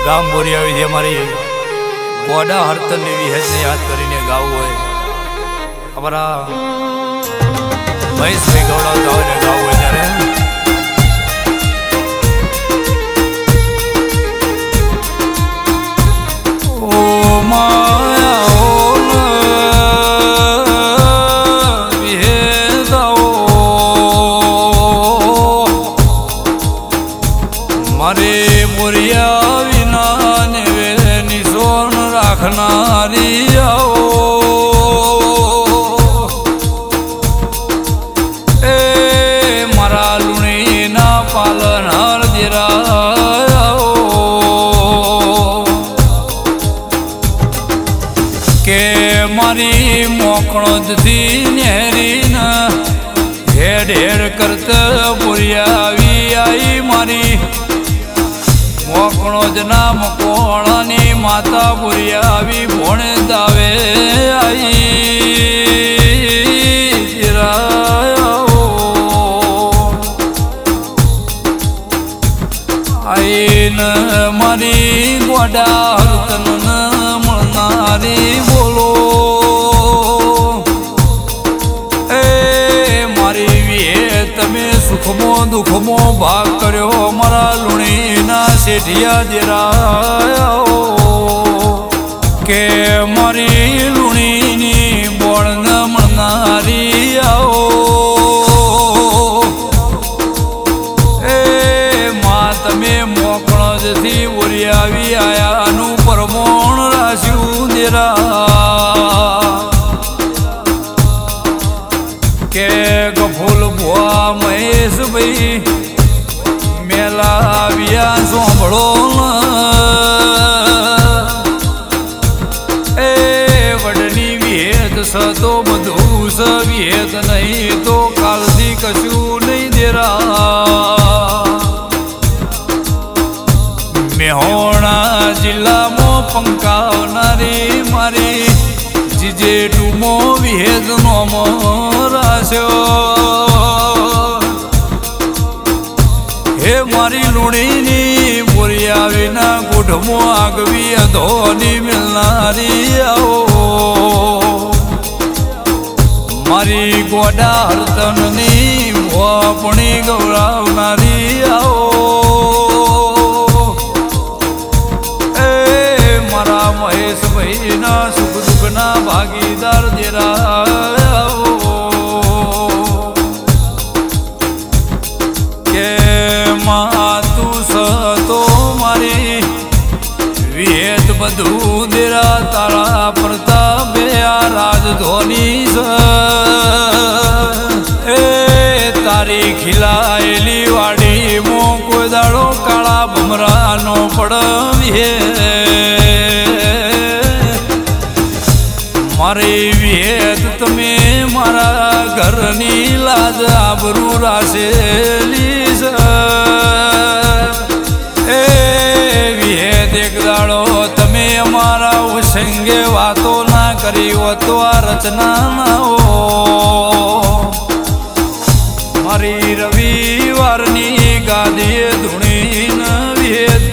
ગામ બોરિયાવી જે મારી ગોડા હરતનની વિહેજને યાદ કરીને ગાવું હોય, અમારા મહેશભાઈ ગૌડાવતા હોય ને ગાવું હોય ત્યારે ઓ માયા વિહેદાઓ મારે બોરિયા વિના ને નિશોન રાખનારી આવો એ મારા લુણીના પાલનહાર દેરાઓ કે મારી મોકળોથી નેહરીને હેડ હેડ કરતા બોરિયાવી આઈ મારી મોકળો જ નામ કોણાની માતા બોરિયાવી ભોણે દાવે આઈને મારી ગોડા હરતન મળનારી બોલો એ મારી વિહે તમે સુખમો દુઃખમો ભાગ કર્યો મારા લુણીના શેઠિયા દેરાઓ કે મારી લુણીની બોળન મળનારી આવો એ માં તમે મોકળો જથી બોરિયાવી આયાનું પરમોણ રાશ્યું દેરા કે ગફુલ ભુવા મહેશભાઈ મેલા વ્યા સાંભળો એ વડની વિહેત સતો બધું સ વિહેત નહીં તો કાલથી કશું નહીં દેરા મેહોણા જિલ્લામાં પંકાવનારી મારી જીજે ટુમો વિહેત નોમો રાશ્યો હે મારી લુણીની બોરિયાવીના ગોઠમો આગવી અધોની મિલનારી આવો મારી ગોડા હરતનની ભોપણી ગૌરાવનારી આવો એ મારા મહેશભાઈના સુખ દુઃખના ભાગીદાર દેરા કે તું સતો મારી વિહેત બધું દેરા તારા પ્રતાપે આ રાજધોની એ તારી ખીલાયેલી વાડી મો કોઈ દાડો કાળા ભમરાનો પડે મારી વિહેત તમે મારા ઘરની લાજ આબરૂ રાખેલી એ વિહેત એક દાડો તમે અમારા ઉસંગે વાતો ના કરી હોતો આ રચના ના હો મારી રવિવારની ગાદીએ ધૂણીને વિહેત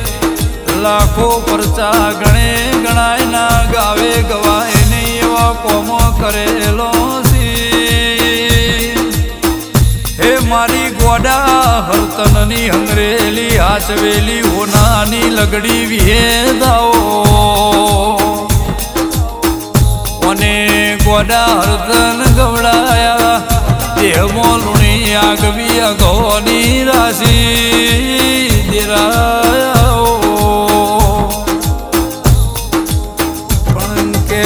લાખો પરચા ગણે ગણાય ના ગાવે ગવાય નહીં એવા કોમો કરેલો હે મારી ગોડા હરતનની હંગરેલી હાચવેલી હોનાની લગડી વિહેદાઓ અને ગોડા હરતન ગવડાયા દેહમો લુણી આગવી અગોની રાશી દેરાઓ પણ કે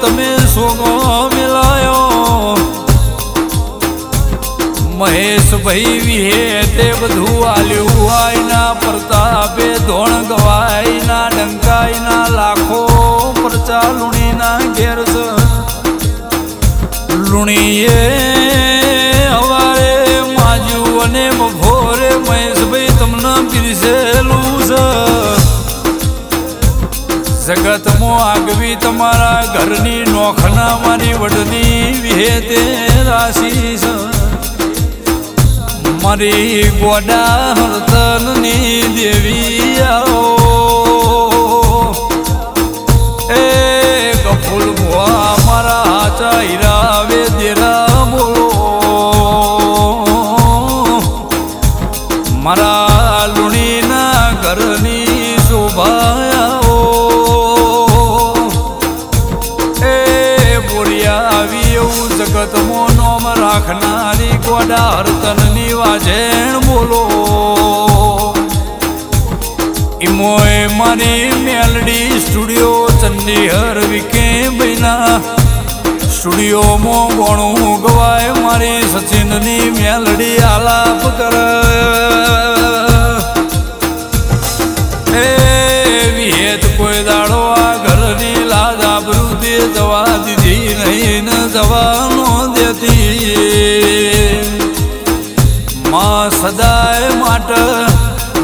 તમે સોગો મિલાયો મહેશભાઈ વિહે તે બધું આલ્યું આઈના પ્રતાપે ધોણ ગવાઈના ડંકાઈના લાખો પરચા લુણીના ઘેર જગતમાં આગવી તમારા ઘરની નોખના મારી વડની વિહેતે રાશિ છે મારી ગોડા હરતનની દેવી આવો એ ગફુલ ભુવા મારા હાચા હીરા વેદેરા બોલો મારા લુણીના ઘરની શોભાયાઓ એ બોરિયા આવી એવું જગતમાં નોમ રાખનારી ગોડા હરતનની વાજેણ બોલો ઈમોય મારી મેલડી સ્ટુડિયો ચંડીહર વિકે બૈના સ્ટુડિયોમાં ગણું ગવાય મારી સચિનની મેલડી આલાપ કર એ વિહેત કોઈ દાડો આ ઘરની લાજ આબરૂ જવા દીધી નહીં ને જવાનો દેતી માં સદાય માટે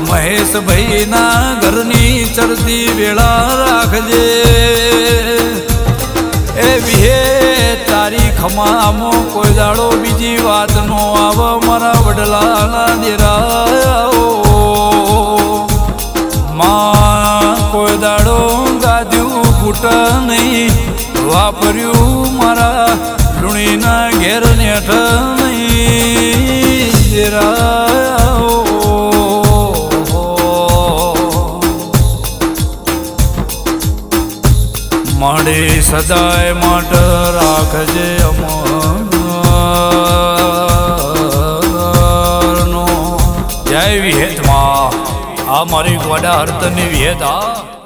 મહેશભાઈના ઘરની ચડતી વેળા રાખજે એ વિહે તારી ખમામાં કોઈ દાડો બીજી વાત નો આવ મારા વડલાના દેરાઓ માં કોઈ દાડો ગાદ્યું ફૂટ નહીં વાપર્યું મારા લુણીના ઘેર નેઠ નહીં દેરાઓ મળે સદાય માટે રાખજે અમરનો જય વિહેતમાં આ મારી ગોડા હરતનની વિહેત આ